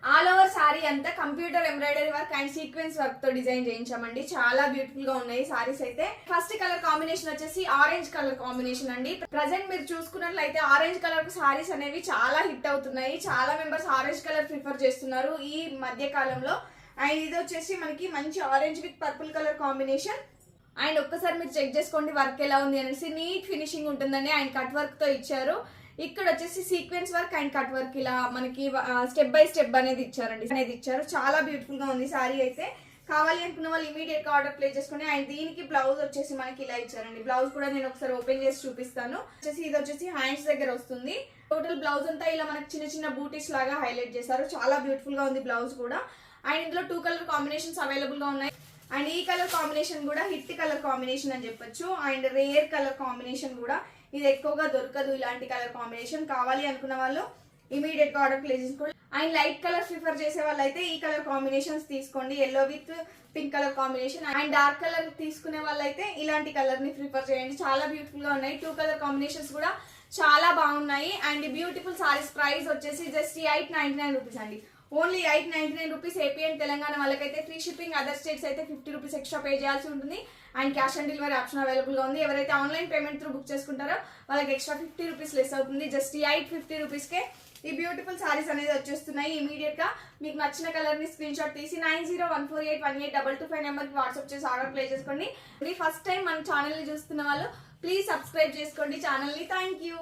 All over sorry అంతా computer embroidery work and sequence work తో design చేయించామండి. చాలా beautiful గా ఉన్నాయి సారీస్ అయితే. ఫస్ట్ కలర్ కాంబినేషన్ వచ్చేసి ఆరెంజ్ కలర్ కాంబినేషన్ అండి. ప్రజెంట్ మీరు చూసుకున్నట్లయితే ఆరెంజ్ కలర్ సారీస్ అనేవి చాలా హిట్ అవుతున్నాయి. చాలా మెంబర్స్ ఆరెంజ్ కలర్ ప్రిఫర్ చేస్తున్నారు ఈ మధ్య కాలంలో. అండ్ ఇది వచ్చేసి మనకి మంచి orange with purple colour combination. And ఒక్కసారి మీరు చెక్ చేసుకోండి వర్క్ ఎలా ఉంది అనేసి. నీట్ ఫినిషింగ్ ఉంటుందండి. అండ్ కట్ వర్క్ తో ఇచ్చారు. ఇక్కడ వచ్చేసి sequence work and cut work ఇలా మనకి స్టెప్ బై స్టెప్ అనేది ఇచ్చారు. చాలా బ్యూటిఫుల్ గా ఉంది సారీ అయితే. కావాలి అనుకున్న వాళ్ళు ఇమీడియట్ గా ఆర్డర్ ప్లేస్ చేసుకోండి. అండ్ దీనికి బ్లౌజ్ వచ్చేసి మనకి ఇలా ఇచ్చారండి. బ్లౌజ్ కూడా నేను ఒకసారి ఓపెన్ చేసి చూపిస్తాను. ఇది వచ్చేసి హ్యాండ్స్ దగ్గర వస్తుంది. టోటల్ బ్లౌజ్ అంతా ఇలా మనకి చిన్న చిన్న బూటీస్ లాగా హైలైట్ చేశారు. చాలా బ్యూటిఫుల్ గా ఉంది బ్లౌజ్ కూడా. అండ్ ఇందులో 2 కలర్ కాంబినేషన్స్ అవైలబుల్ గా ఉన్నాయి. అండ్ ఈ కలర్ కాంబినేషన్ కూడా హిట్ కలర్ కాంబినేషన్ అని చెప్పొచ్చు. అండ్ రేర్ కలర్ కాంబినేషన్ కూడా, ఇది ఎక్కువగా దొరకదు ఇలాంటి కలర్ కాంబినేషన్. కావాలి అనుకున్న వాళ్ళు ఇమీడియట్ గా ఆర్డర్ ప్లేస్ చేసుకోండి. అండ్ లైట్ కలర్ ప్రిఫర్ చేసే వాళ్ళు అయితే ఈ కలర్ కాంబినేషన్స్ తీసుకోండి. Yellow with pink colour combination. And dark colour తీసుకునే వాళ్ళైతే ఇలాంటి కలర్ ని ప్రిఫర్ చేయండి. చాలా బ్యూటిఫుల్ గా ఉన్నాయి. 2 కలర్ కాంబినేషన్స్ కూడా చాలా బాగున్నాయి. అండ్ బ్యూటిఫుల్ సారీస్ ప్రైస్ వచ్చేసి జస్ట్ 899 రూపీస్ అండి. Only 899 rupees. AP and Telangana వాళ్ళకైతే ఫ్రీ షిప్పింగ్. అదర్ స్టేట్స్ అయితే 50 రూపీస్ ఎక్స్ట్రా పే చేయాల్సి ఉంటుంది. And cash on delivery option available గా ఉంది. ఎవరైతే ఆన్లైన్ పేమెంట్ త్రూ బుక్ చేసుకుంటారో వాళ్ళకి ఎక్స్ట్రా 50 రూపీస్ లెస్ అవుతుంది. జస్ట్ 850 రూపీస్ కే ఈ బ్యూటిఫుల్ సారీస్ అనేది వచ్చేస్తున్నాయి. ఇమీడియట్ గా మీకు నచ్చిన కలర్ ని స్క్రీన్ షాట్ తీసి 9014818225 నెంబర్ కి వాట్సాప్ చేసి ఆర్డర్ ప్లేస్ చేసుకోండి. ఫస్ట్ టైం మన ఛానల్ ని చూస్తున్న వాళ్ళు ప్లీజ్ సబ్స్క్రైబ్ చేసుకోండి ఛానల్ ని. Thank you.